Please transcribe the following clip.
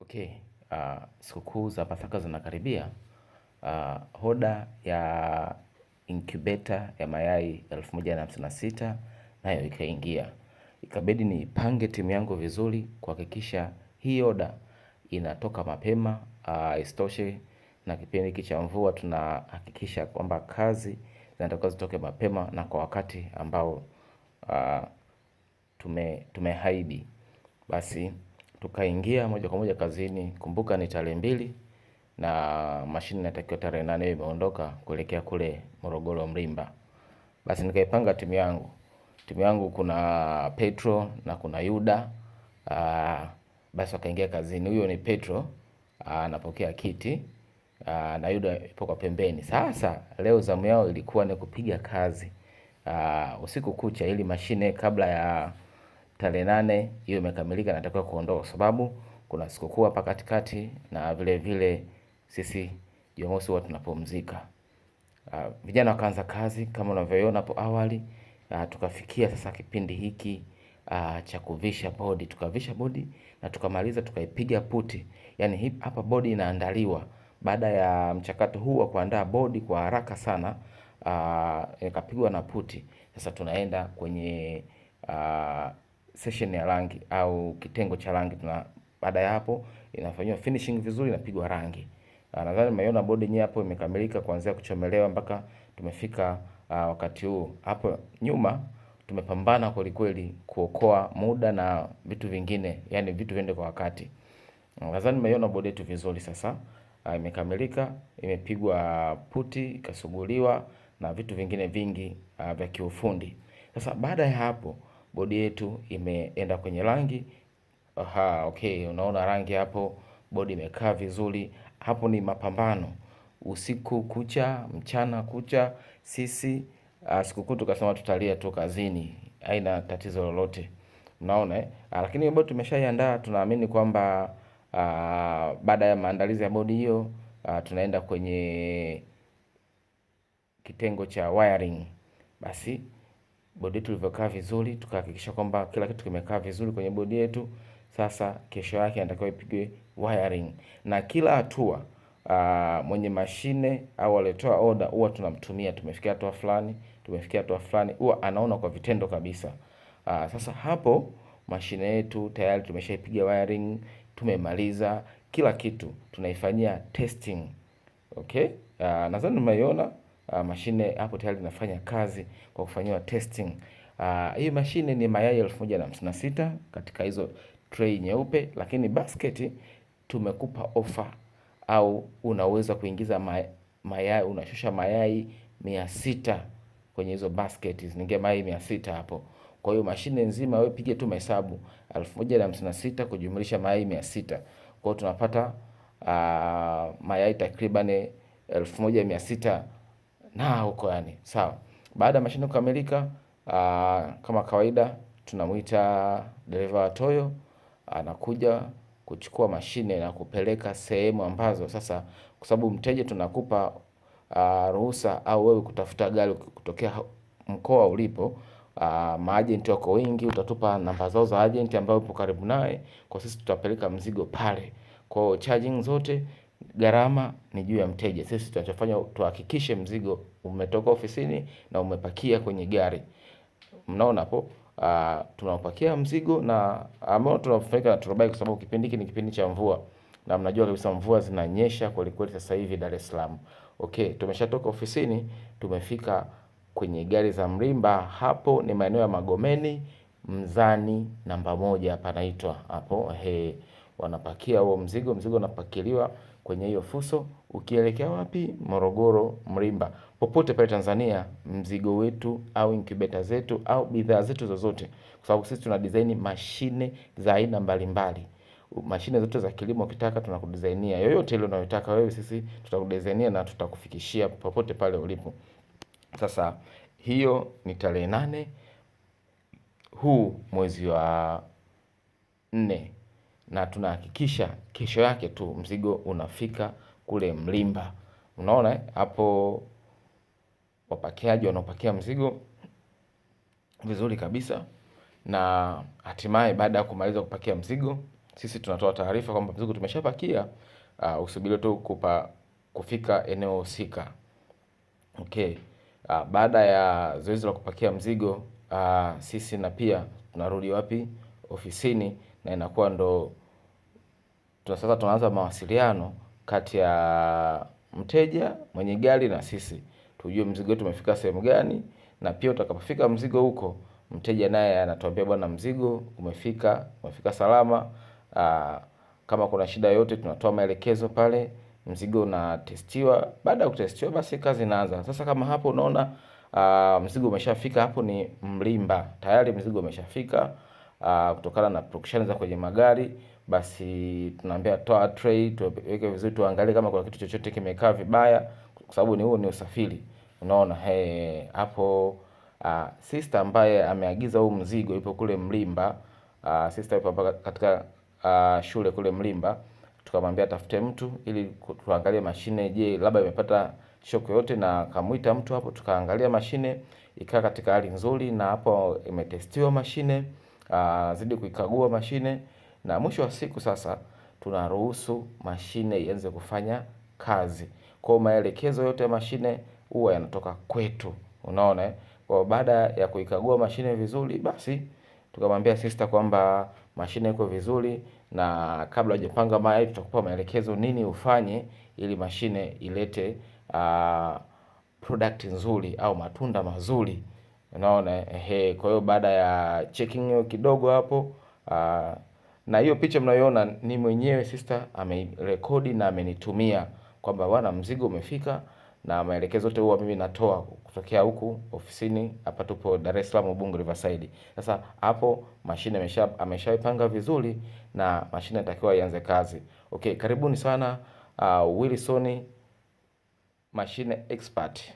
Okay, sikukuu za Pasaka zinakaribia. Oda ya incubator ya mayai 1156 nayo ikaingia. Ikabidi nipange timu yangu vizuri kuhakikisha hii oda inatoka mapema, isitoshe na kipindi hiki cha mvua tunahakikisha kwamba kazi zinatakiwa zitoke mapema na kwa wakati ambao tumehaidi. Basi tukaingia moja kwa moja kazini. Kumbuka ni tarehe 2 na mashine inatakiwa tarehe 8 imeondoka kuelekea kule Morogoro Mlimba. Basi nikaipanga timu yangu. Timu yangu kuna Petro na kuna Yuda. Basi wakaingia kazini. Huyo ni Petro, anapokea kiti, na Yuda yupo kwa pembeni. Sasa leo zamu yao ilikuwa ni kupiga kazi usiku kucha ili mashine kabla ya tarehe 8 hiyo imekamilika, natakiwa kuondoka sababu kuna sikukuu hapa katikati na vile vile sisi Jumamosi huwa tunapumzika. Vijana wakaanza kazi kama unavyoona hapo awali. Tukafikia sasa kipindi hiki cha kuvisha bodi. Tukavisha bodi na tukamaliza tukaipiga puti. Yaani hapa bodi inaandaliwa. Baada ya mchakato huu wa kuandaa bodi kwa haraka sana, ikapigwa na puti. Sasa tunaenda kwenye session ya rangi au kitengo cha rangi. Baada ya hapo inafanywa finishing vizuri, inapigwa rangi. Nadhani mmeiona bodi yenyewe hapo imekamilika kuanzia kuchomelewa mpaka tumefika wakati huu. Hapo nyuma tumepambana kweli kweli kuokoa muda na vitu vingine, yani vitu viende kwa wakati. Nadhani mmeiona bodi yetu vizuri sasa. Imekamilika, imepigwa puti, ikasuguliwa na vitu vingine vingi vya kiufundi. Sasa baada ya hapo bodi yetu imeenda kwenye rangi. Okay, unaona rangi hapo, bodi imekaa vizuri. Hapo ni mapambano usiku kucha, mchana kucha. Sisi sikukuu tukasema tutalia tu kazini, haina tatizo lolote. Unaona lakini hiyo bodi tumeshaiandaa, tunaamini kwamba baada ya maandalizi ya bodi hiyo tunaenda kwenye kitengo cha wiring. Basi bodi yetu ilivyokaa vizuri, tukahakikisha kwamba kila kitu kimekaa vizuri kwenye bodi yetu. Sasa kesho yake inatakiwa ipigwe wiring. Na kila hatua mwenye mashine au aliyetoa order huwa tunamtumia tumefikia hatua fulani, tumefikia hatua fulani, huwa anaona kwa vitendo kabisa. Sasa hapo mashine yetu tayari tumeshaipiga wiring, tumemaliza kila kitu, tunaifanyia testing. Okay? Nadhani mmeiona mashine hapo tayari inafanya kazi kwa kufanyiwa testing. Hii mashine ni mayai 1156 katika hizo tray nyeupe, lakini basket tumekupa offer au unaweza kuingiza mayai, unashusha mayai 600 kwenye hizo basket, zinaingia mayai 600 hapo. Kwa hiyo mashine nzima wewe piga tu mahesabu 1156 kujumlisha mayai 600. Kwa hiyo tunapata mayai takriban 1600 na huko yani. Sawa. Baada ya mashine kukamilika, kama kawaida tunamuita dereva wa toyo, anakuja kuchukua mashine na kupeleka sehemu ambazo sasa, kwa sababu mteja tunakupa ruhusa au wewe kutafuta gari kutokea mkoa ulipo. Maagent wako wengi, utatupa namba zao za agent ambao upo karibu naye, kwa sisi tutapeleka mzigo pale. Kwa charging zote, gharama ni juu ya mteja. Sisi tunachofanya tuhakikishe mzigo umetoka ofisini na umepakia kwenye gari. Mnaona hapo, tunapakia mzigo na ambao tunafanyika na turubai, kwa sababu kipindi hiki ni kipindi cha mvua na mnajua kabisa mvua zinanyesha kweli kweli sasa hivi Dar es Salaam. Okay, tumeshatoka ofisini, tumefika kwenye gari za Mlimba. Hapo ni maeneo ya Magomeni, Mzani namba 1 panaitwa hapo. Wanapakia huo mzigo, mzigo unapakiliwa kwenye hiyo fuso. Ukielekea wapi? Morogoro Mlimba. Popote pale Tanzania, mzigo wetu au incubator zetu au bidhaa zetu zozote, kwa sababu sisi tuna design mashine za aina mbalimbali. Mashine zote za kilimo ukitaka tunakudesignia. Yoyote ile unayotaka wewe, sisi tutakudesignia na tutakufikishia popote pale ulipo. Sasa hiyo ni tarehe 8 huu mwezi wa 4, na tunahakikisha kesho yake tu mzigo unafika kule Mlimba. Unaona hapo wapakiaji wanapakia mzigo vizuri kabisa, na hatimaye baada ya kumaliza kupakia mzigo sisi tunatoa taarifa kwamba mzigo tumeshapakia, usubiri tu kufika eneo husika. Okay. Baada ya zoezi la kupakia mzigo, sisi na pia tunarudi wapi? Ofisini, na inakuwa ndo sasa tunaanza mawasiliano kati ya mteja mwenye gari na sisi, tujue mzigo wetu umefika sehemu gani, na pia utakapofika mzigo huko, mteja naye anatuambia bwana, mzigo umefika salama. Kama kuna shida yote tunatoa maelekezo pale, mzigo unatestiwa. Baada ya kutestiwa, basi kazi inaanza. Sasa kama hapo unaona mzigo umeshafika, hapo ni Mlimba tayari, mzigo umeshafika. Kutokana na production za kwenye magari, basi tunaambia toa tray, tuweke vizuri, tuangalie kama kuna kitu chochote kimekaa vibaya, kwa sababu huo ni usafiri. Unaona hapo sister ambaye ameagiza huu mzigo yupo kule Mlimba. Sister yupo katika shule kule Mlimba. Tukamwambia tafute mtu ili tuangalie mashine, je, labda imepata shock yote, na kamuita mtu hapo, tukaangalia mashine ikaa katika hali nzuri, na hapo imetestiwa mashine, zidi kuikagua mashine, na mwisho wa siku sasa tunaruhusu mashine ianze kufanya kazi. Kwa maelekezo yote ya mashine huwa yanatoka kwetu, unaona. Kwa baada ya kuikagua mashine vizuri, basi tukamwambia sister kwamba mashine iko vizuri, na kabla hujapanga mayai tutakupa maelekezo nini ufanye ili mashine ilete product nzuri au matunda mazuri, unaona. Kwa hiyo baada ya checking hiyo kidogo hapo, na hiyo picha mnayoona ni mwenyewe sister amerekodi na amenitumia kwamba bwana, mzigo umefika, na maelekezo yote huwa mimi natoa kutokea huku ofisini. Hapa tupo Dar es Salaam Ubungo Riverside. Sasa hapo mashine ameshaipanga vizuri, na mashine inatakiwa ianze kazi. Okay, karibuni sana Wilson Machine Expert.